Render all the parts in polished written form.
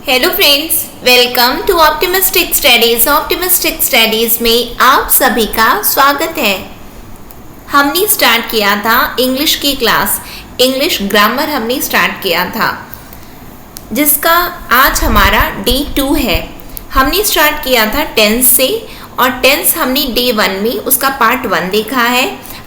Hello friends, welcome to optimistic studies. Optimistic studies में आप सभी का स्वागत है। हमने स्टार्ट किया था इंग्लिश की क्लास, इंग्लिश ग्रामर हमने स्टार्ट किया था, जिसका आज हमारा डे 2 है। हमने स्टार्ट किया था टेंस से और टेंस हमने डे 1 में उसका पार्ट 1 देखा है।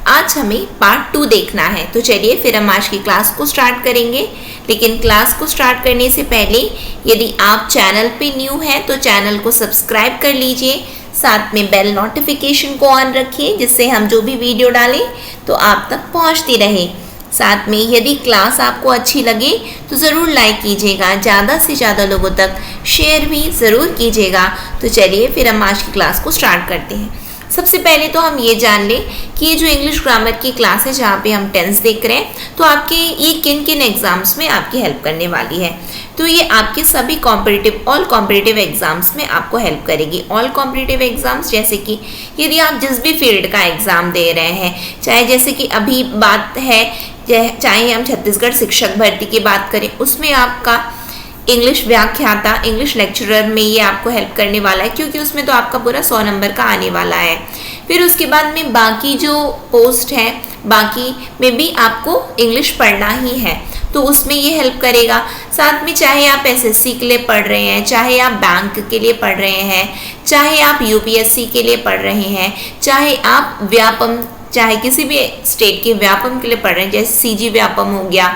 आज हमें पार्ट 2 देखना है। तो चलिए फिर हम आज की क्लास को स्टार्ट करेंगे। लेकिन क्लास को स्टार्ट करने से पहले यदि आप चैनल पे न्यू हैं तो चैनल को सब्सक्राइब कर लीजिए, साथ में बेल नोटिफिकेशन को ऑन रखिए, जिससे हम जो भी वीडियो डालें तो आप तक पहुंचती रहे। साथ में यदि क्लास आपको अच्छी लगे तो ज़रूर लाइक कीजिएगा, ज़्यादा से ज़्यादा लोगों तक शेयर भी ज़रूर कीजिएगा। तो चलिए फिर हम आज की क्लास को स्टार्ट करते हैं। सबसे पहले तो हम ये जान लें कि ये जो इंग्लिश ग्रामर की क्लास है जहाँ पे हम टेंस देख रहे हैं, तो आपके ये किन किन एग्जाम्स में आपकी हेल्प करने वाली है। तो ये आपके सभी ऑल कॉम्पिटिटिव एग्जाम्स में आपको हेल्प करेगी। ऑल कॉम्पिटिटिव एग्जाम्स जैसे कि यदि आप जिस भी फील्ड का एग्ज़ाम दे रहे हैं, चाहे जैसे कि अभी बात है, चाहे हम छत्तीसगढ़ शिक्षक भर्ती की बात करें, उसमें आपका इंग्लिश व्याख्याता, इंग्लिश लेक्चरर में ये आपको हेल्प करने वाला है, क्योंकि उसमें तो आपका पूरा 100 नंबर का आने वाला है। फिर उसके बाद में बाकी जो पोस्ट है, बाकी में भी आपको इंग्लिश पढ़ना ही है, तो उसमें ये हेल्प करेगा। साथ में चाहे आप एसएससी के लिए पढ़ रहे हैं, चाहे आप बैंक के लिए पढ़ रहे हैं, चाहे आप यूपीएससी के लिए पढ़ रहे हैं, चाहे आप व्यापम, चाहे किसी भी स्टेट के व्यापम के लिए पढ़ रहे हैं, जैसे सीजी व्यापम हो गया,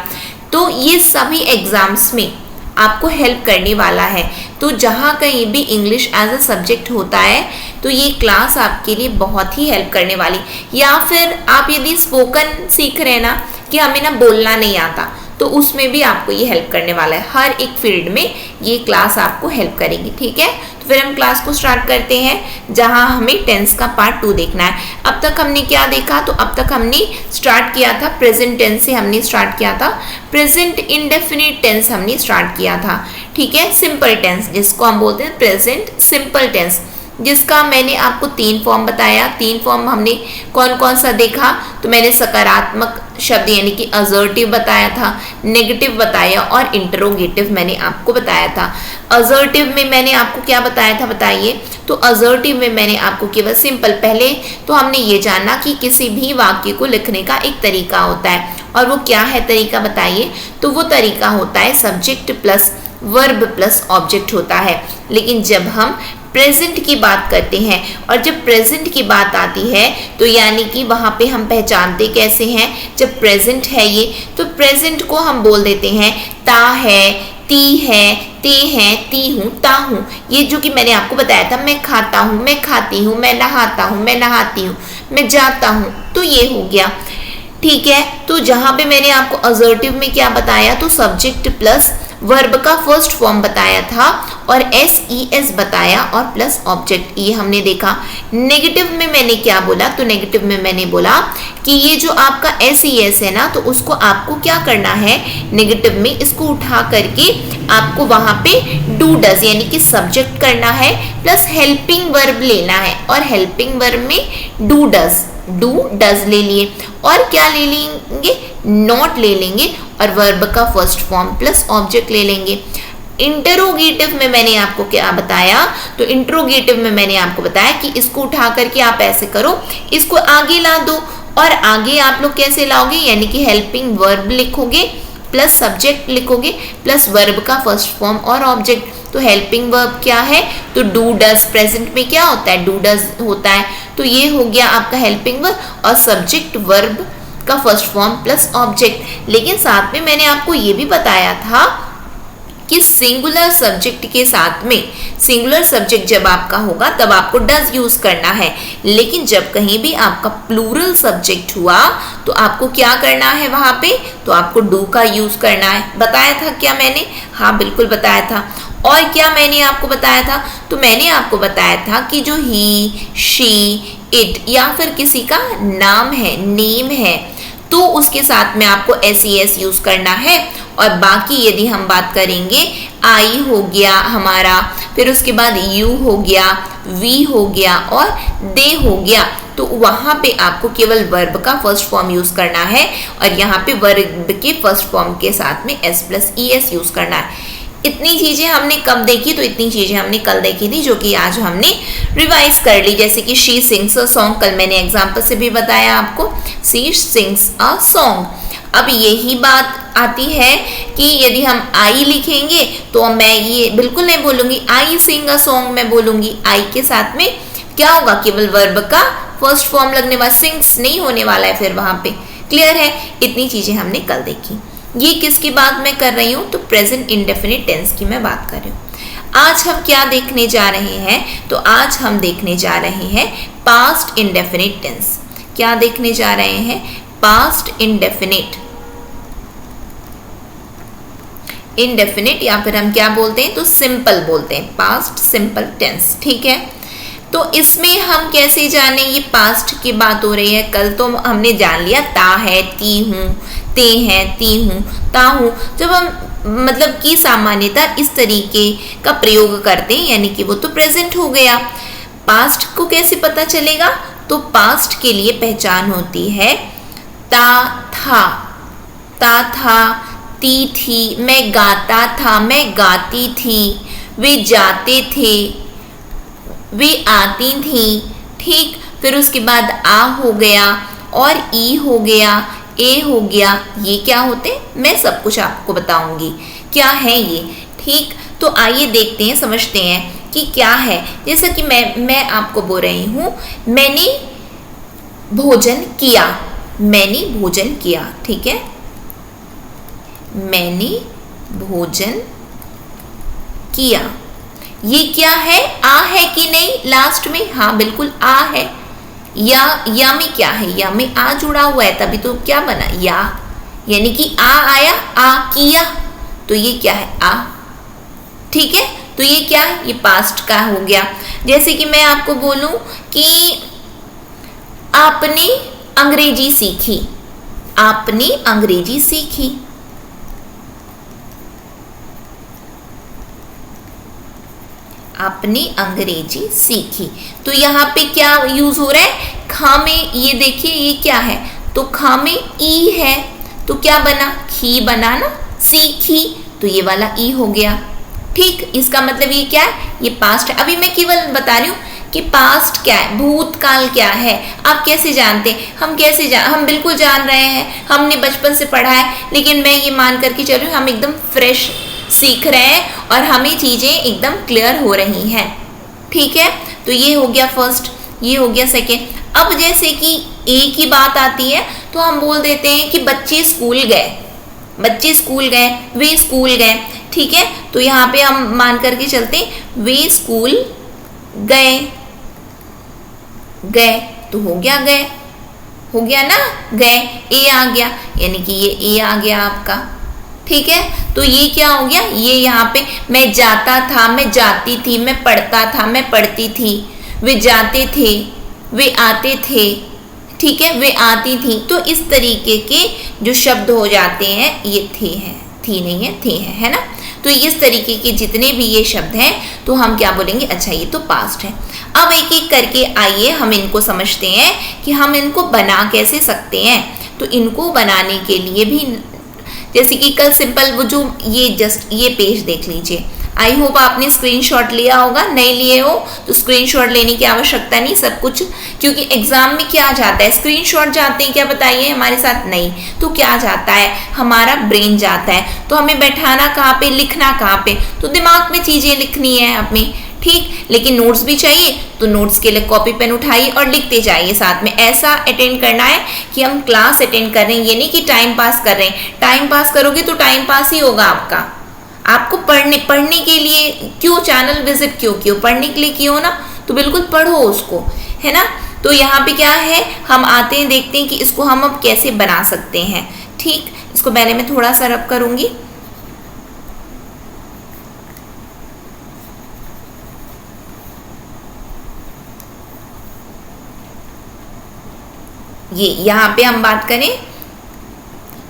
तो ये सभी एग्जाम्स में आपको हेल्प करने वाला है। तो जहाँ कहीं भी इंग्लिश एज अ सब्जेक्ट होता है तो ये क्लास आपके लिए बहुत ही हेल्प करने वाली। या फिर आप यदि स्पोकन सीख रहे हैं ना, कि हमें ना बोलना नहीं आता, तो उसमें भी आपको ये हेल्प करने वाला है। हर एक फील्ड में ये क्लास आपको हेल्प करेगी। ठीक है, तो फिर हम क्लास को स्टार्ट करते हैं, जहां हमें टेंस का पार्ट 2 देखना है। अब तक हमने क्या देखा? तो अब तक हमने स्टार्ट किया था प्रेजेंट टेंस से, हमने स्टार्ट किया था प्रेजेंट इंडेफिनिट टेंस हमने स्टार्ट किया था। ठीक है, सिंपल टेंस जिसको हम बोलते हैं प्रेजेंट सिंपल टेंस, जिसका मैंने आपको 3 फॉर्म बताया। 3 फॉर्म हमने कौन कौन सा देखा? तो मैंने सकारात्मक शब्द यानी कि असर्टिव बताया था, नेगेटिव बताया और इंटरोगेटिव मैंने आपको बताया था। असर्टिव में मैंने आपको क्या बताया था बताइए? तो असर्टिव में मैंने आपको केवल सिंपल, पहले तो हमने ये जाना कि किसी भी वाक्य को लिखने का एक तरीका होता है, और वो क्या है तरीका बताइए? तो वो तरीका होता है subject plus verb plus object होता है। लेकिन जब हम प्रेजेंट की बात करते हैं, और जब प्रेजेंट की बात आती है तो यानी कि वहाँ पे हम पहचानते कैसे हैं? जब प्रेजेंट है ये, तो प्रेजेंट को हम बोल देते हैं ता है, ती है, ते हैं, ती हूँ, ता हूँ। ये जो कि मैंने आपको बताया था, मैं खाता हूँ, मैं खाती हूँ, मैं नहाता हूँ, मैं नहाती हूँ, मैं जाता हूँ, तो ये हो गया। ठीक है, तो जहाँ पे मैंने आपको असर्टिव में क्या बताया? तो सब्जेक्ट प्लस वर्ब का फर्स्ट फॉर्म बताया था, और SES बताया और प्लस ऑब्जेक्ट, ये हमने देखा। नेगेटिव में मैंने क्या बोला? तो नेगेटिव में मैंने बोला कि ये जो आपका SES है ना, तो उसको आपको क्या करना है? नेगेटिव में इसको उठा करके आपको वहां पे डू डज यानी कि सब्जेक्ट करना है, प्लस हेल्पिंग वर्ब लेना है, और हेल्पिंग वर्ब में डू डज ले लिए, और क्या ले लेंगे? नॉट ले लेंगे, और वर्ब का फर्स्ट फॉर्म प्लस ऑब्जेक्ट ले लेंगे। इंटरोगेटिव में मैंने आपको क्या बताया? तो इंटरोगेटिव में मैंने आपको बताया कि इसको उठा करके आप ऐसे करो, इसको आगे ला दो, और आगे आप लोग कैसे लाओगे? यानी कि हेल्पिंग वर्ब लिखोगे प्लस सब्जेक्ट लिखोगे प्लस वर्ब का फर्स्ट फॉर्म और ऑब्जेक्ट। तो हेल्पिंग वर्ब क्या है? तो डू डज, प्रेजेंट में क्या होता है? डू डज होता है। तो ये हो गया आपका हेल्पिंग वर्ब, और सब्जेक्ट वर्ब का फर्स्ट फॉर्म प्लस ऑब्जेक्ट। लेकिन साथ में मैंने आपको ये भी बताया था कि सिंगुलर सब्जेक्ट के साथ में, सिंगुलर सब्जेक्ट जब आपका होगा तब आपको डज यूज करना है, लेकिन जब कहीं भी आपका प्लूरल सब्जेक्ट हुआ तो आपको क्या करना है वहां पे? तो आपको डू का यूज करना है। बताया था क्या मैंने? हाँ बिल्कुल बताया था। और क्या मैंने आपको बताया था? तो मैंने आपको बताया था कि जो ही, शी, इट या फिर किसी का नाम है, नेम है, तो उसके साथ में आपको SES यूज करना है। और बाकी यदि हम बात करेंगे, आई हो गया हमारा, फिर उसके बाद यू हो गया, वी हो गया और दे हो गया, तो वहां पे आपको केवल वर्ब का फर्स्ट फॉर्म यूज करना है, और यहाँ पे वर्ब के फर्स्ट फॉर्म के साथ में S+ES यूज करना है। इतनी चीजें हमने कब देखी, तो इतनी चीजें हमने कल देखी थी, जो कि आज हमने रिवाइज कर ली। जैसे कि शी सिंग्स अ सॉन्ग, कल मैंने एग्जाम्पल से भी बताया आपको, शी सिंग्स अ सॉन्ग। अब यही बात आती है कि यदि हम आई लिखेंगे तो मैं ये बिल्कुल नहीं बोलूंगी आई सिंग अ सॉन्ग, मैं बोलूंगी आई के साथ में क्या होगा, केवल वर्ब का फर्स्ट फॉर्म लगने वाला, सिंग्स नहीं होने वाला है फिर वहां पे। क्लियर है? इतनी चीजें हमने कल देखी। ये किसकी बात मैं कर रही हूँ, तो प्रेजेंट इंडेफिनिट टेंस की मैं बात कर रही हूँ। आज हम क्या देखने जा रहे हैं, तो आज हम देखने जा रहे हैं पास्ट इंडेफिनिट टेंस। क्या देखने जा रहे हैं, पास्ट इंडेफिनिट, इंडेफिनिट या फिर हम क्या बोलते हैं, तो सिंपल बोलते हैं, पास्ट सिंपल टेंस। ठीक है, तो इसमें हम कैसे जाने, ये पास्ट की बात हो रही है। कल तो हमने जान लिया ता है, ती हूँ, ते हैं, ती हूँ, ता हूँ। जब हम मतलब कि सामान्यता इस तरीके का प्रयोग करते हैं, यानी कि वो तो प्रेजेंट हो गया। पास्ट को कैसे पता चलेगा, तो पास्ट के लिए पहचान होती है ता था, ता था, ती थी, मैं गाता था, मैं गाती थी, वे जाते थे, वे आती थी। ठीक, फिर उसके बाद आ हो गया और ई हो गया, ए हो गया। ये क्या होते, मैं सब कुछ आपको बताऊंगी क्या है ये। ठीक, तो आइए देखते हैं, समझते हैं कि क्या है। जैसा कि मैं आपको बोल रही हूं, मैंने भोजन किया, मैंने भोजन किया। ठीक है, मैंने भोजन किया। ये क्या है, आ है कि नहीं लास्ट में, हाँ बिल्कुल आ है। या में क्या है, या में आ जुड़ा हुआ है, तभी तो क्या बना या, यानी कि आ आया, आ किया, तो ये क्या है, आ। ठीक है, तो ये क्या है, ये पास्ट का हो गया। जैसे कि मैं आपको बोलूं कि आपने अंग्रेजी सीखी, आपने अंग्रेजी सीखी। आपने अंग्रेजी सीखी, तो यहाँ पे क्या यूज हो रहा है, खा में। ये देखिए ये क्या है, तो खा में ई है, तो क्या बना, खी बना ना, सीखी, तो ये वाला ई हो गया। ठीक, इसका मतलब ये क्या है, ये पास्ट है। अभी मैं केवल बता रही हूँ कि पास्ट क्या है, भूतकाल क्या है। आप कैसे जानते हैं, हम कैसे हम बिल्कुल जान रहे हैं, हमने बचपन से पढ़ा है, लेकिन मैं ये मान करके चल रही हूँ हम एकदम फ्रेश सीख रहे हैं और हमें चीजें एकदम क्लियर हो रही हैं। ठीक है, तो ये हो गया फर्स्ट, ये हो गया सेकेंड। अब जैसे कि ए की बात आती है तो हम बोल देते हैं कि बच्चे स्कूल गए, बच्चे स्कूल गए, वे स्कूल गए। ठीक है, तो यहाँ पे हम मान करके चलते हैं वे स्कूल गए, गए तो हो गया गए, हो गया ना गए, ए आ गया, यानी कि ये ए आ गया आपका। ठीक है, तो ये क्या हो गया, ये यहाँ पे मैं जाता था, मैं जाती थी, मैं पढ़ता था, मैं पढ़ती थी, वे जाते थे, वे आते थे। ठीक है, वे आती थी। तो इस तरीके के जो शब्द हो जाते हैं, ये थे हैं, थी नहीं है, थे है ना। तो इस तरीके के जितने भी ये शब्द हैं, तो हम क्या बोलेंगे, अच्छा ये तो पास्ट है। अब एक एक करके आइए हम इनको समझते हैं कि हम इनको बना कैसे सकते हैं। तो इनको बनाने के लिए भी, जैसे कि कल सिंपल वो जो ये जस्ट ये पेज देख लीजिए, आई होप आपने स्क्रीनशॉट लिया होगा, नहीं लिए हो तो स्क्रीनशॉट लेने की आवश्यकता नहीं, सब कुछ, क्योंकि एग्जाम में क्या जाता है, स्क्रीनशॉट जाते हैं क्या, बताइए हमारे साथ, नहीं तो क्या जाता है, हमारा ब्रेन जाता है। तो हमें बैठाना कहाँ पे, लिखना कहाँ पे, तो दिमाग में चीजें लिखनी है हमें। ठीक, लेकिन नोट्स भी चाहिए, तो नोट्स के लिए कॉपी पेन उठाइए और लिखते जाइए साथ में। ऐसा अटेंड करना है कि हम क्लास अटेंड कर रहे हैं, ये नहीं कि टाइम पास कर रहे हैं। टाइम पास करोगे तो टाइम पास ही होगा आपका। आपको पढ़ने के लिए क्यों चैनल विजिट क्यों पढ़ने के लिए क्यों ना, तो बिल्कुल पढ़ो उसको, है ना। तो यहाँ पे क्या है, हम आते हैं, देखते हैं कि इसको हम अब कैसे बना सकते हैं। ठीक, इसको पहले मैं थोड़ा सा रब करूंगी। ये यहाँ पे हम बात करें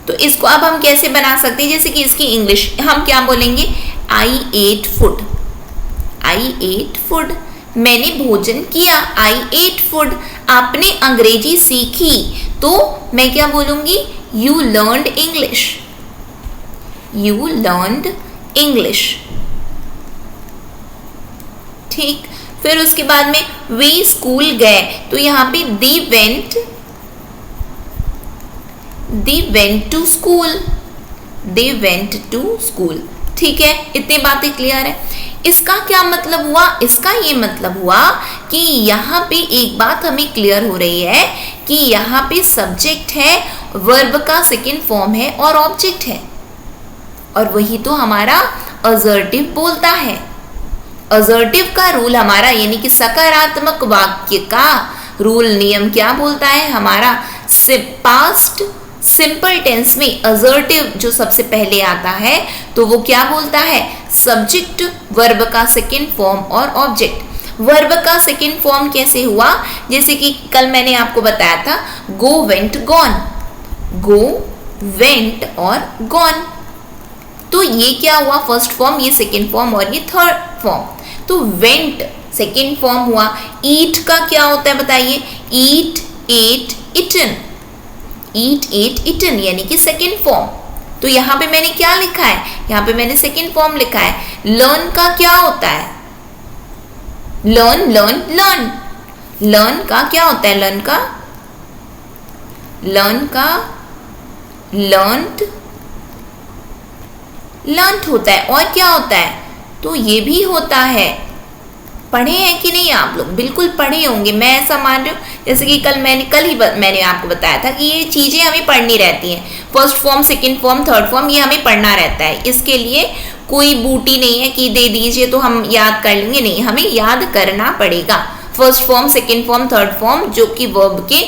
तो इसको अब हम कैसे बना सकते हैं, जैसे कि इसकी इंग्लिश हम क्या बोलेंगे, आई एट फूड, आई एट फूड, मैंने भोजन किया, आई एट फूड। आपने अंग्रेजी सीखी, तो मैं क्या बोलूंगी, you learned English, you learned English. ठीक, फिर उसके बाद में वे स्कूल गए, तो यहाँ पे they went to school, they went to school. ठीक है, इतनी बातें क्लियर है। इसका क्या मतलब हुआ? इसका ये मतलब हुआ कि यहाँ पे एक बात हमें क्लियर हो रही है कि यहाँ पे सब्जेक्ट है, वर्ब का सेकंड फॉर्म है और ऑब्जेक्ट है, और वही तो हमारा असर्टिव बोलता है। असर्टिव का रूल हमारा, यानी कि सकारात्मक वाक्य का रूल, नियम क्या बोलता है हमारा? पास्ट सिंपल टेंस में असर्टिव जो सबसे पहले आता है तो वो क्या बोलता है? सब्जेक्ट, वर्ब का सेकंड फॉर्म और ऑब्जेक्ट। वर्ब का सेकंड फॉर्म कैसे हुआ? जैसे कि कल मैंने आपको बताया था, go went gone, go went और गॉन। तो ये क्या हुआ? फर्स्ट फॉर्म, ये सेकंड फॉर्म और ये थर्ड फॉर्म। तो वेंट सेकंड फॉर्म हुआ। ईट का क्या होता है बताइए? ईट, एट, इटन, ईट, एट, इटन, यानी कि सेकंड फॉर्म। तो यहाँ पे मैंने क्या लिखा है? यहाँ पे मैंने सेकंड फॉर्म लिखा है। लर्न का क्या होता है? Learn, learn, learn. लर्न का क्या होता है? लर्न का लर्नड, लर्नड होता है। और क्या होता है? तो ये भी होता है। पढ़े हैं कि नहीं आप लोग? बिल्कुल पढ़े होंगे, मैं ऐसा मान रही हूँ। जैसे कि मैंने आपको बताया था कि ये चीजें हमें पढ़नी रहती हैं। First form, second form, third form, ये हमें पढ़ना रहता है। इसके लिए कोई बूटी नहीं है कि दे दीजिए तो हम याद कर लेंगे, नहीं, हमें याद करना पड़ेगा। First form, second form, third form, जो कि वर्ब के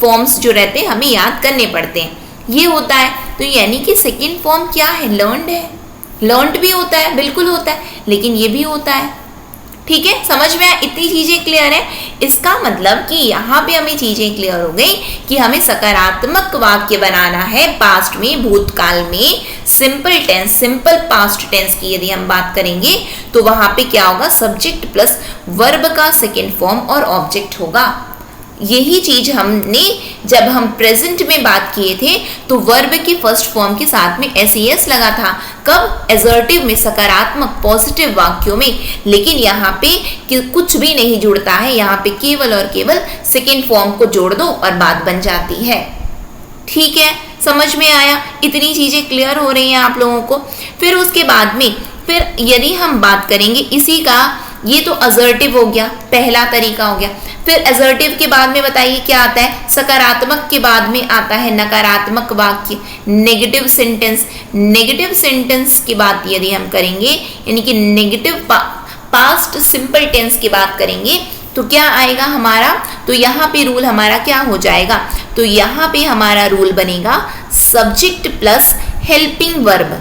फॉर्म्स जो रहते हैं हमें याद करने पड़ते हैं, ये होता है। तो यानी कि सेकंड फॉर्म क्या है? लर्नड है। लर्नड भी होता है, बिल्कुल होता है, लेकिन ये भी होता है। ठीक है, समझ में आया? इतनी चीजें क्लियर है। इसका मतलब कि यहाँ पे हमें चीजें क्लियर हो गई कि हमें सकारात्मक वाक्य बनाना है पास्ट में, भूतकाल में, simple tense, simple past tense की यदि हम बात करेंगे तो वहां पे क्या होगा? सब्जेक्ट प्लस वर्ब का सेकेंड फॉर्म और ऑब्जेक्ट होगा। यही चीज हमने जब हम प्रेजेंट में बात किए थे तो वर्ब की फर्स्ट फॉर्म के साथ में एस लगा था। कब? असर्टिव में, सकारात्मक पॉजिटिव वाक्यों में। लेकिन यहाँ पे कुछ भी नहीं जुड़ता है, यहाँ पे केवल और केवल सेकेंड फॉर्म को जोड़ दो और बात बन जाती है। ठीक है, समझ में आया? इतनी चीजें क्लियर हो रही हैं आप लोगों को। फिर उसके बाद में फिर यदि हम बात करेंगे इसी का, ये तो असर्टिव हो गया, पहला तरीका हो गया। फिर असर्टिव के बाद में बताइए क्या आता है? सकारात्मक के बाद में आता है नकारात्मक वाक्य, नेगेटिव सेंटेंस। नेगेटिव सेंटेंस की बात यदि हम करेंगे, यानी कि नेगेटिव पास्ट सिंपल टेंस की बात करेंगे तो क्या आएगा हमारा? तो यहाँ पे रूल हमारा क्या हो जाएगा? तो यहाँ पे हमारा रूल बनेगा subject plus helping verb.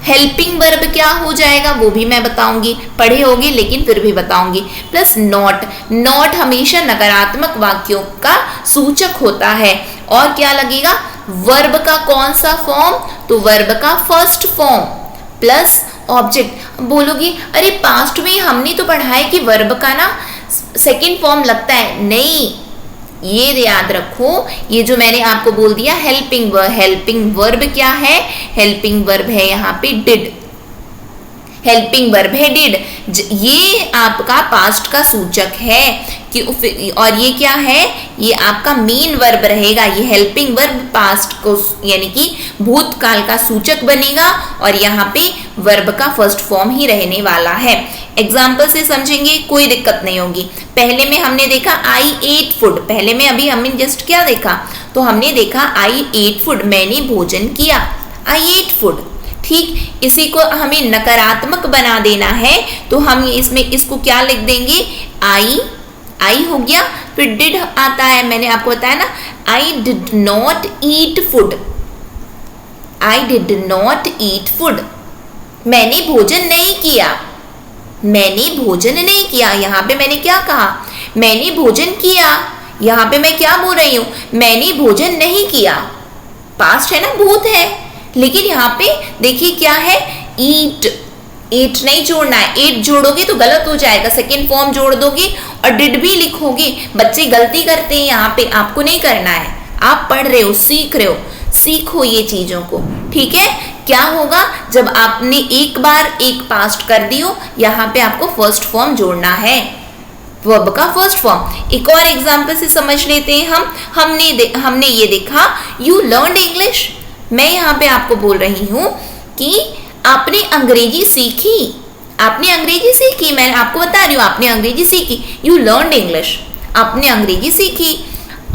Helping verb क्या हो जाएगा वो भी मैं बताऊंगी, पढ़े होंगे लेकिन फिर भी बताऊंगी। Plus not. नॉट हमेशा नकारात्मक वाक्यों का सूचक होता है। और क्या लगेगा? वर्ब का कौन सा फॉर्म? तो वर्ब का फर्स्ट फॉर्म प्लस ऑब्जेक्ट। बोलोगी अरे पास्ट में हमने तो पढ़ा है कि वर्ब का ना सेकेंड फॉर्म लगता है। नहीं, ये याद रखो, ये जो मैंने आपको बोल दिया हेल्पिंग वर्ब, हेल्पिंग वर्ब क्या है? हेल्पिंग वर्ब है यहाँ पे डिड। हेल्पिंग वर्ब है डिड, ये आपका पास्ट का सूचक है कि, और ये क्या है? ये आपका मेन वर्ब रहेगा। ये हेल्पिंग वर्ब पास्ट को यानी कि भूतकाल का सूचक बनेगा और यहाँ पे वर्ब का फर्स्ट फॉर्म ही रहने वाला है। एग्जाम्पल से समझेंगे, कोई दिक्कत नहीं होगी। पहले में हमने देखा आई एट फूड, पहले में अभी हमने जस्ट क्या देखा? तो हमने देखा आई एट फूड, मैंने भोजन किया, आई एट फूड। ठीक, इसी को हमें नकारात्मक बना देना है तो हम इसमें इसको क्या लिख देंगे? आई हो गया, फिर डिड आता है, मैंने आपको बताया ना, I did not eat food, I did not eat food, मैंने भोजन नहीं किया, मैंने भोजन नहीं किया। यहाँ पे मैंने क्या कहा? मैंने भोजन किया। यहाँ पे मैं क्या बोल रही हूँ? मैंने भोजन नहीं किया। पास्ट है ना, भूत है, लेकिन यहाँ पे देखिए क्या है? ईट। ईट नहीं जोड़ना है, ईट जोड़ोगे तो गलत हो जाएगा, सेकेंड फॉर्म जोड़ दोगे और डिड भी लिखोगे। बच्चे गलती करते हैं यहाँ पे, आपको नहीं करना है। आप पढ़ रहे हो, सीख रहे हो, सीखो ये चीजों को। ठीक है, क्या होगा, जब आपने एक बार एक पास्ट कर दी हो, यहाँ पे आपको फर्स्ट फॉर्म जोड़ना है, वर्ब का फर्स्ट फॉर्म। एक और एग्जांपल से समझ लेते हैं हमने ये देखा यू लर्न इंग्लिश। मैं यहाँ पे आपको बोल रही हूँ कि आपने अंग्रेजी सीखी, आपने अंग्रेजी सीखी, मैं आपको बता रही हूँ आपने अंग्रेजी सीखी, यू लर्न इंग्लिश, आपने अंग्रेजी सीखी।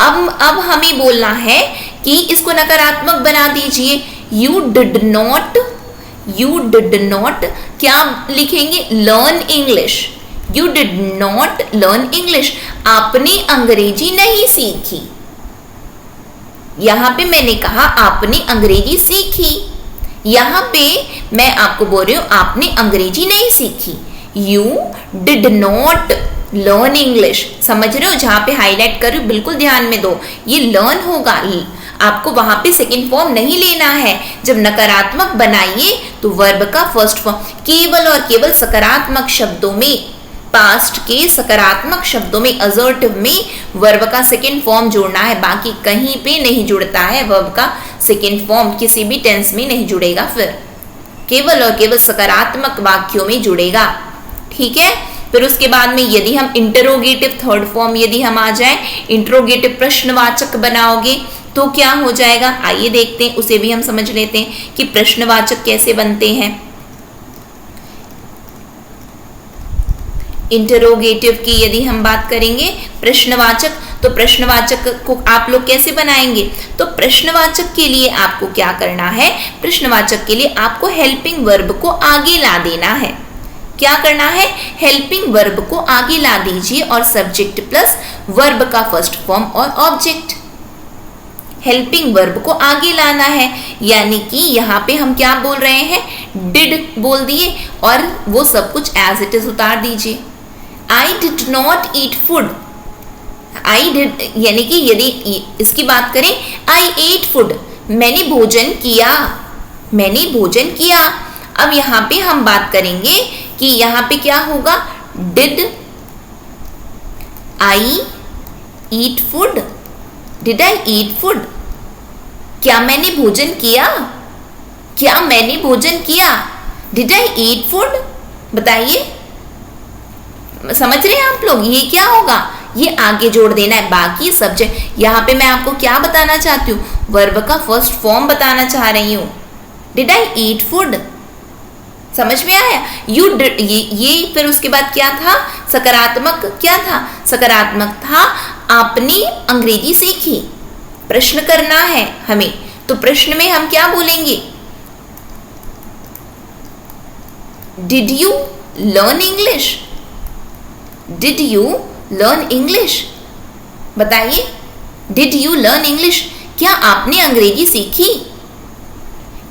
अब हमें बोलना है कि इसको नकारात्मक बना दीजिए, यू डिड नॉट क्या लिखेंगे, learn English, you did not learn English, आपने अंग्रेजी नहीं सीखी। यहां पे मैंने कहा आपने अंग्रेजी सीखी, यहां पे मैं आपको बोल रही हूं आपने अंग्रेजी नहीं सीखी, you did not learn English. समझ रहे हो, जहां पे हाईलाइट कर रही हूं बिल्कुल ध्यान में दो, ये लर्न होगा, आपको वहां पे सेकेंड फॉर्म नहीं लेना है। जब नकारात्मक बनाइए तो वर्ब का फर्स्ट फॉर्म, केवल और केवल सकारात्मक शब्दों में, पास्ट के सकारात्मक शब्दों में, असर्टिव में वर्ब का सेकेंड फॉर्म जोड़ना है, बाकी कहीं पे नहीं जुड़ता है वर्ब का सेकेंड फॉर्म, किसी भी टेंस में नहीं जुड़ेगा, फिर केवल और केवल सकारात्मक वाक्यों में जुड़ेगा। ठीक है, फिर उसके बाद में यदि हम इंटरोगेटिव थर्ड फॉर्म यदि हम आ जाए, इंटरोगेटिव प्रश्नवाचक बनाओगे तो क्या हो जाएगा, आइए देखते हैं, उसे भी हम समझ लेते हैं कि प्रश्नवाचक कैसे बनते हैं। इंटरोगेटिव की यदि हम बात करेंगे प्रश्नवाचक, तो प्रश्नवाचक को आप लोग कैसे बनाएंगे, तो प्रश्नवाचक के लिए आपको क्या करना है, प्रश्नवाचक के लिए आपको हेल्पिंग वर्ब को आगे ला देना है। क्या करना है, हेल्पिंग वर्ब को आगे ला दीजिए और सब्जेक्ट प्लस वर्ब का फर्स्ट फॉर्म और ऑब्जेक्ट, हेल्पिंग वर्ब को आगे लाना है। यानी कि यहाँ पे हम क्या बोल रहे हैं, डिड बोल दिए और वो सब कुछ एज इट इज उतार दीजिए। I did not eat food, I did, यानी कि यदि इसकी बात करें, आई एट फूड, मैंने भोजन किया, मैंने भोजन किया। अब यहाँ पे हम बात करेंगे कि यहाँ पे क्या होगा, did I eat food, did I eat food, क्या मैंने भोजन किया, क्या मैंने भोजन किया, डिड आई ईट फूड, बताइए, समझ रहे हैं आप लोग, ये क्या होगा, ये आगे जोड़ देना है, बाकी सब्जेक्ट। यहाँ पे मैं आपको क्या बताना चाहती हूँ, वर्ब का फर्स्ट फॉर्म बताना चाह रही हूँ, डिड आई ईट फूड, समझ में आया, यू डिड, ये फिर उसके बाद क्या था, सकारात्मक, क्या था, सकारात्मक था, आपने अंग्रेजी सीखी, प्रश्न करना है हमें, तो प्रश्न में हम क्या बोलेंगे, did you learn English, did you learn English, बताइए, डिड यू लर्न इंग्लिश, क्या आपने अंग्रेजी सीखी,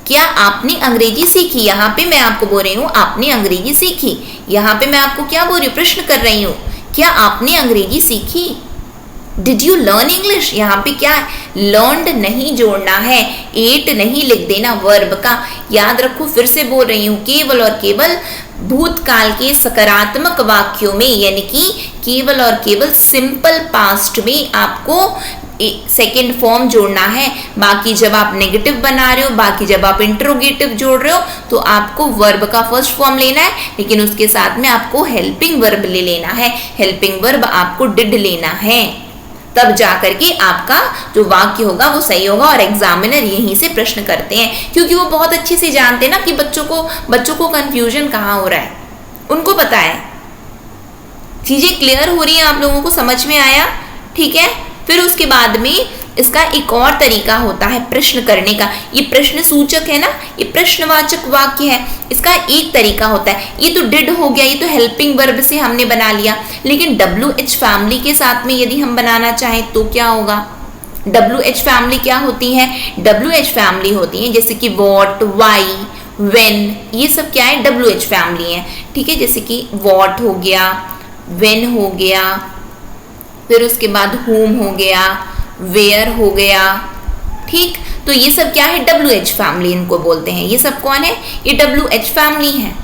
क्या आपने अंग्रेजी सीखी। यहाँ पे मैं आपको बोल रही हूँ आपने अंग्रेजी सीखी, यहाँ पे मैं आपको क्या बोल रही हूँ, प्रश्न कर रही हूँ, क्या आपने अंग्रेजी सीखी, डिड यू लर्न इंग्लिश। यहाँ पे क्या है, लर्नड नहीं जोड़ना है, एट नहीं लिख देना वर्ब का, याद रखो, फिर से बोल रही हूँ, केवल और केवल भूतकाल के सकारात्मक वाक्यों में, यानी कि केवल और केवल सिंपल पास्ट में आपको सेकेंड फॉर्म जोड़ना है। बाकी जब आप नेगेटिव बना रहे हो, बाकी जब आप इंटरोगेटिव जोड़ रहे हो, तो आपको वर्ब का फर्स्ट फॉर्म लेना है, लेकिन उसके साथ में आपको हेल्पिंग वर्ब ले लेना है, हेल्पिंग वर्ब आपको डिड लेना है, तब जाकर के आपका जो वाक्य होगा वो सही होगा। और एग्जामिनर यहीं से प्रश्न करते हैं, क्योंकि वो बहुत अच्छे से जानते हैं ना कि बच्चों को कंफ्यूजन कहाँ हो रहा है, उनको पता है, चीजें क्लियर हो रही हैं, आप लोगों को समझ में आया, ठीक है। फिर उसके बाद में इसका एक और तरीका होता है प्रश्न करने का, ये प्रश्न सूचक है ना, ये प्रश्नवाचक वाक्य है, इसका एक तरीका होता है, ये तो डिड हो गया, ये तो हेल्पिंग वर्ब से हमने बना लिया, लेकिन WH फैमिली के साथ में यदि हम बनाना चाहें तो क्या होगा। WH फैमिली क्या होती है, WH फैमिली होती है जैसे कि वॉट, वाई, वेन, ये सब क्या है, WH फैमिली है, ठीक है। जैसे कि वॉट हो गया, वेन हो गया, फिर उसके बाद होम हो गया, वेयर हो गया, ठीक। तो ये सब क्या है, WH फैमिली इनको बोलते हैं, ये सब कौन है, ये WH फैमिली है,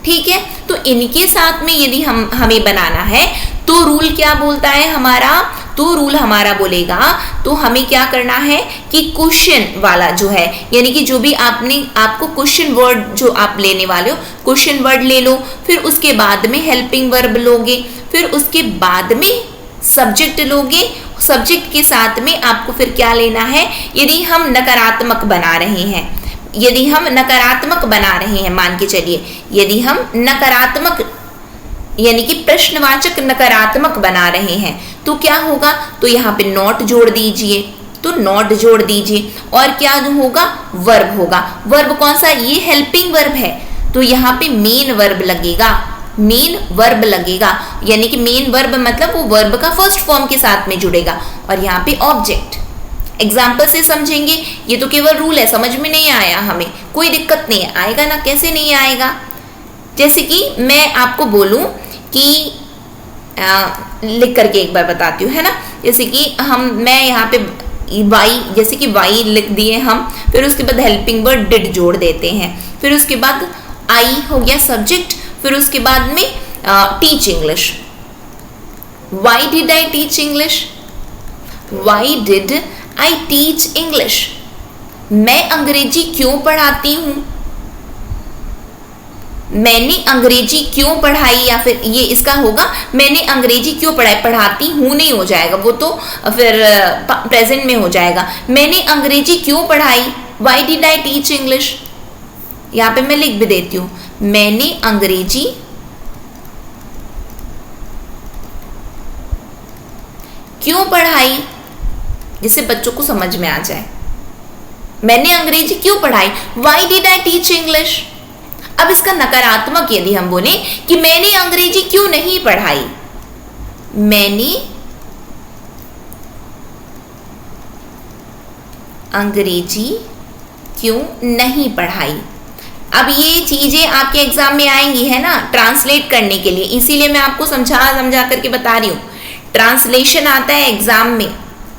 ठीक है। तो इनके साथ में यदि हमें बनाना है तो रूल क्या बोलता है हमारा, तो रूल हमारा बोलेगा तो हमें क्या करना है कि क्वेश्चन वाला जो है, यानी कि जो भी आपको क्वेश्चन वर्ड जो आप लेने वाले हो, क्वेश्चन वर्ड ले लो, फिर उसके बाद में हेल्पिंग वर्ब लोगे, फिर उसके बाद में सब्जेक्ट लोगे। सब्जेक्ट के साथ में आपको फिर क्या लेना है, यदि हम नकारात्मक बना रहे हैं, यदि हम नकारात्मक बना रहे हैं, मान के चलिए यदि हम नकारात्मक यानी कि प्रश्नवाचक नकारात्मक बना रहे हैं तो क्या होगा, तो यहाँ पे नॉट जोड़ दीजिए, तो नॉट जोड़ दीजिए और क्या होगा, वर्ब होगा। वर्ब कौन सा, ये हेल्पिंग वर्ब है तो यहाँ पे मेन वर्ब लगेगा, मेन वर्ब लगेगा, यानी कि मेन वर्ब मतलब वो वर्ब का फर्स्ट फॉर्म के साथ में जुड़ेगा और यहाँ पे ऑब्जेक्ट। एग्जाम्पल से समझेंगे, ये तो केवल रूल है, समझ में नहीं आया हमें कोई दिक्कत नहीं है, आएगा ना, कैसे नहीं आएगा। जैसे कि मैं आपको बोलूं कि लिख करके एक बार बताती हूँ, है ना। जैसे कि मैं यहाँ पे वाई, जैसे कि वाई लिख दिए हम, फिर उसके बाद हेल्पिंग वर्ड डिड जोड़ देते हैं, फिर उसके बाद आई हो गया सब्जेक्ट, फिर उसके बाद में teach English. Why did I teach English, why did I teach English. मैं अंग्रेजी क्यों पढ़ाती हूँ, मैंने अंग्रेजी क्यों पढ़ाई, या फिर ये इसका होगा मैंने अंग्रेजी क्यों पढ़ाई, पढ़ाती हूँ नहीं हो जाएगा, वो तो फिर प्रेजेंट में हो जाएगा। मैंने अंग्रेजी क्यों पढ़ाई, why did I teach English. यहाँ पे मैं लिख भी देती हूँ, मैंने अंग्रेजी क्यों पढ़ाई, जिससे बच्चों को समझ में आ जाए। मैंने अंग्रेजी क्यों पढ़ाई, why did I teach English. अब इसका नकारात्मक यदि हम बोले कि मैंने अंग्रेजी क्यों नहीं पढ़ाई, मैंने अंग्रेजी क्यों नहीं पढ़ाई। अब ये चीजें आपके एग्जाम में आएंगी, है ना, ट्रांसलेट करने के लिए, इसीलिए मैं आपको समझा करके बता रही हूँ। ट्रांसलेशन आता है एग्जाम में,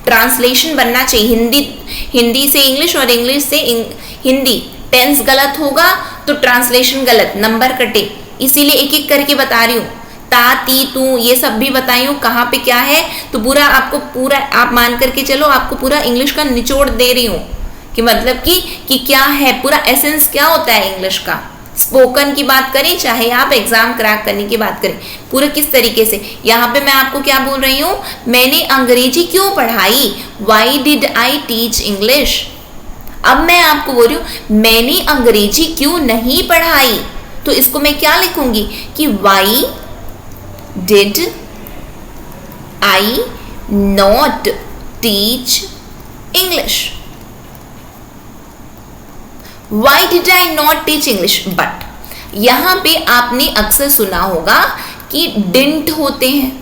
ट्रांसलेशन बनना चाहिए, हिंदी से इंग्लिश और इंग्लिश से हिंदी। टेंस गलत होगा तो ट्रांसलेशन गलत, नंबर कटे, इसीलिए एक एक करके बता रही हूँ। ता ती तू ये सब भी बताई हूँ कहाँ पे क्या है, तो पूरा आप मान करके चलो, आपको पूरा इंग्लिश का निचोड़ दे रही हूँ कि मतलब कि क्या है, पूरा एसेंस क्या होता है इंग्लिश का। स्पोकन की बात करें चाहे आप एग्जाम क्रैक करने की बात करें, पूरा किस तरीके से। यहाँ पे मैं आपको क्या बोल रही हूँ, मैंने अंग्रेजी क्यों पढ़ाई, why did I teach English. अब मैं आपको बोल रही हूँ मैंने अंग्रेजी क्यों नहीं पढ़ाई, तो इसको मैं क्या लिखूंगी कि why did I not teach English, why did I not teach English. But यहाँ पे आपने अक्सर सुना होगा कि डिडंट होते हैं,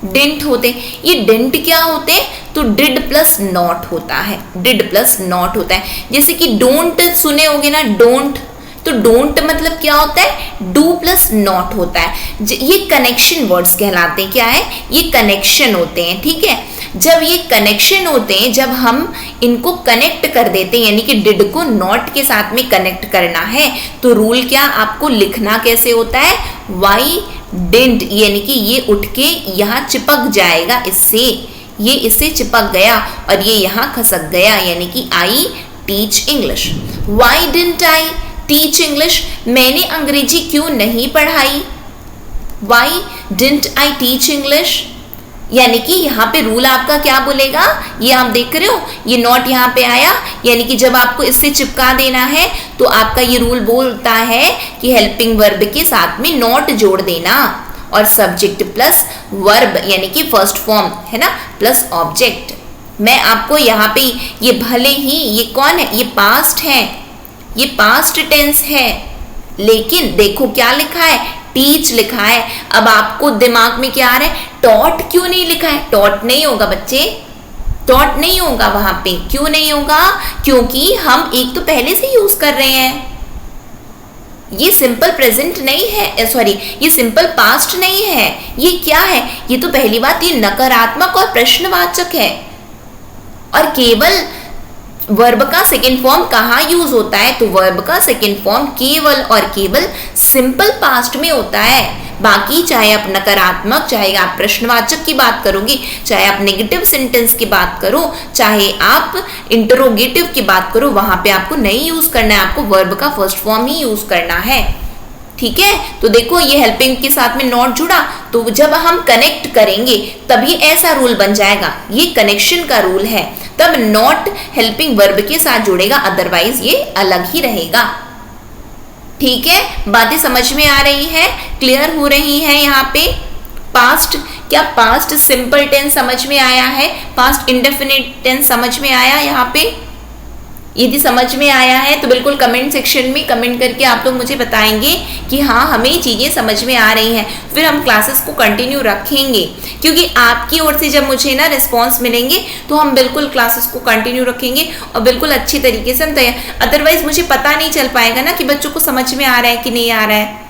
डिडंट होते हैं, ये डिडंट क्या होते हैं, तो डिड प्लस नॉट होता है, डिड प्लस नॉट होता है। जैसे कि डोंट सुने होगे ना, डोंट, तो डोंट मतलब क्या होता है, डू प्लस नॉट होता है। ये कनेक्शन वर्ड्स कहलाते हैं, क्या है, ये कनेक्शन होते हैं, ठीक है। जब ये कनेक्शन होते हैं, जब हम इनको कनेक्ट कर देते हैं, यानी कि डिड को नॉट के साथ में कनेक्ट करना है, तो रूल क्या आपको लिखना कैसे होता है, वाई डिडंट, यानी कि ये उठ के यहाँ चिपक जाएगा, ये इससे चिपक गया और ये यहाँ खसक गया, यानी कि I teach English. Y didn't I teach English, मैंने अंग्रेजी क्यों नहीं पढ़ाई, Y didn't I teach English. यानी कि यहाँ पे रूल आपका क्या बोलेगा, ये आप देख रहे हो, ये नॉट यहाँ पे आया, यानी कि जब आपको इससे चिपका देना है तो आपका ये रूल बोलता है कि हेल्पिंग वर्ब के साथ में नॉट जोड़ देना और सब्जेक्ट प्लस वर्ब यानी कि फर्स्ट फॉर्म, है ना, प्लस ऑब्जेक्ट। मैं आपको यहाँ पे ये भले ही ये कौन है, ये पास्ट है, ये पास्ट टेंस है, लेकिन देखो क्या लिखा है, टीच लिखा है। अब आपको दिमाग में क्या आ रहा है, टॉट क्यों नहीं लिखा है, टॉट नहीं होगा बच्चे, टॉट नहीं होगा वहां पे। क्यों नहीं होगा, क्योंकि हम एक तो पहले से यूज कर रहे हैं, ये सिंपल प्रेजेंट नहीं है, सॉरी ये सिंपल पास्ट नहीं है, ये क्या है, ये तो पहली बात ये नकारात्मक और प्रश्नवाचक है। और केवल वर्ब का सेकेंड फॉर्म कहाँ यूज होता है, तो वर्ब का सेकेंड फॉर्म केवल और केवल सिंपल पास्ट में होता है। बाकी चाहे आप नकारात्मक, चाहे आप प्रश्नवाचक की बात करोगे, चाहे आप नेगेटिव सेंटेंस की बात करो, चाहे आप इंटरोगेटिव की बात करो, वहां पे आपको नहीं यूज करना है, आपको वर्ब का फर्स्ट फॉर्म ही यूज करना है। ठीक है, तो देखो ये हेल्पिंग के साथ में नॉट जुड़ा, तो जब हम कनेक्ट करेंगे तभी ऐसा रूल बन जाएगा, ये कनेक्शन का रूल है, तब नॉट हेल्पिंग वर्ब के साथ जुड़ेगा, अदरवाइज ये अलग ही रहेगा। ठीक है, बातें समझ में आ रही है, क्लियर हो रही है। यहाँ पे पास्ट, क्या पास्ट सिंपल टेंस समझ में आया है, पास्ट इंडेफिनिट टेंस समझ में आया? यहाँ पे यदि समझ में आया है तो बिल्कुल कमेंट सेक्शन में कमेंट करके आप लोग मुझे बताएंगे कि हाँ हमें चीज़ें समझ में आ रही हैं, फिर हम क्लासेस को कंटिन्यू रखेंगे, क्योंकि आपकी ओर से जब मुझे ना रिस्पॉन्स मिलेंगे तो हम बिल्कुल क्लासेस को कंटिन्यू रखेंगे और बिल्कुल अच्छी तरीके से हम तैयार, अदरवाइज मुझे पता नहीं चल पाएगा ना कि बच्चों को समझ में आ रहा है कि नहीं आ रहा है।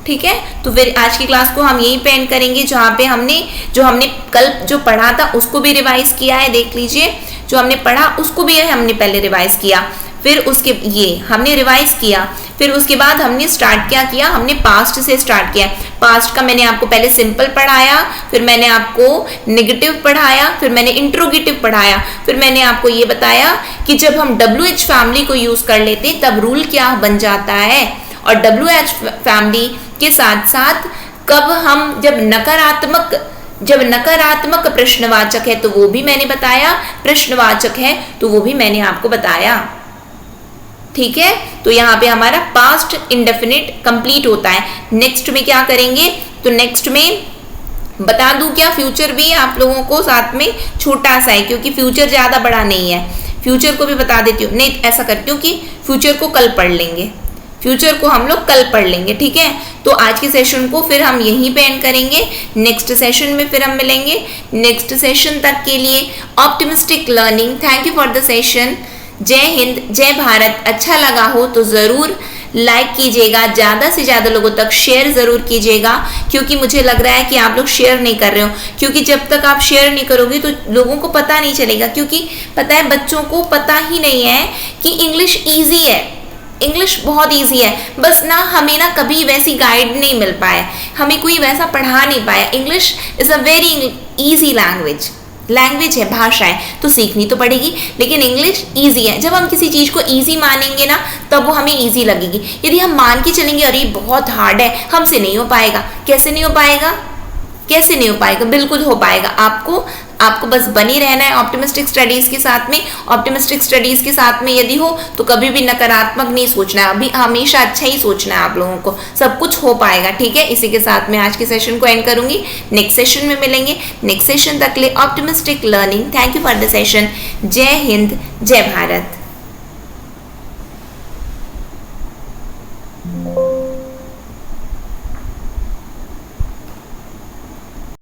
ठीक है, तो फिर आज की क्लास को हम यही पे एंड करेंगे, जहाँ पे हमने कल जो पढ़ा था उसको भी रिवाइज किया है, देख लीजिए, जो हमने पढ़ा उसको भी हमने पहले रिवाइज किया, फिर उसके ये हमने रिवाइज किया, फिर उसके बाद हमने स्टार्ट क्या किया, हमने पास्ट से स्टार्ट किया। पास्ट का मैंने आपको पहले सिंपल पढ़ाया, फिर मैंने आपको नेगेटिव पढ़ाया, फिर मैंने इंट्रोगेटिव पढ़ाया, फिर मैंने आपको ये बताया कि जब हम WH फैमिली को यूज कर लेते तब रूल क्या बन जाता है, और WH फैमिली के साथ साथ कब हम जब नकारात्मक प्रश्नवाचक है तो वो भी मैंने बताया, प्रश्नवाचक है तो वो भी मैंने आपको बताया। ठीक है, तो यहाँ पे हमारा पास्ट इंडेफिनिट कंप्लीट होता है। नेक्स्ट में क्या करेंगे, तो नेक्स्ट में बता दूं क्या, फ्यूचर भी आप लोगों को साथ में छोटा सा है, क्योंकि फ्यूचर ज्यादा बड़ा नहीं है, फ्यूचर को भी बता देती हूँ। नहीं, ऐसा करती हूँ कि फ्यूचर को कल पढ़ लेंगे, फ्यूचर को हम लोग कल पढ़ लेंगे। ठीक है, तो आज के सेशन को फिर हम यहीं पे एंड करेंगे, नेक्स्ट सेशन में फिर हम मिलेंगे। नेक्स्ट सेशन तक के लिए optimistic learning, thank you for the session. जय हिंद, जय भारत। अच्छा लगा हो तो ज़रूर लाइक कीजिएगा, ज़्यादा से ज़्यादा लोगों तक शेयर ज़रूर कीजिएगा, क्योंकि मुझे लग रहा है कि आप लोग शेयर नहीं कर रहे हो, क्योंकि जब तक आप शेयर नहीं करोगे तो लोगों को पता नहीं चलेगा, क्योंकि पता है बच्चों को पता ही नहीं है कि इंग्लिश ईजी है, इंग्लिश बहुत इजी है, बस ना हमें ना कभी वैसी गाइड नहीं मिल पाया, हमें कोई वैसा पढ़ा नहीं पाया। English is a very easy language है, भाषा है, तो सीखनी तो पड़ेगी, लेकिन इंग्लिश इजी है। जब हम किसी चीज़ को इजी मानेंगे ना तब वो हमें इजी लगेगी। यदि हम मान के चलेंगे अरे बहुत हार्ड है, हमसे नहीं हो पाएगा, कैसे नहीं हो पाएगा, कैसे नहीं हो पाएगा, बिल्कुल हो पाएगा। आपको बस बनी रहना है ऑप्टिमिस्टिक स्टडीज के साथ में। ऑप्टिमिस्टिक स्टडीज के साथ में यदि हो तो कभी भी नकारात्मक नहीं सोचना है, अभी हमेशा अच्छा ही सोचना है आप लोगों को, सब कुछ हो पाएगा। ठीक है, इसी के साथ मैं आज के सेशन को एंड करूंगी, नेक्स्ट सेशन में मिलेंगे। नेक्स्ट सेशन तक ले optimistic learning, thank you for the session. जय हिंद, जय भारत।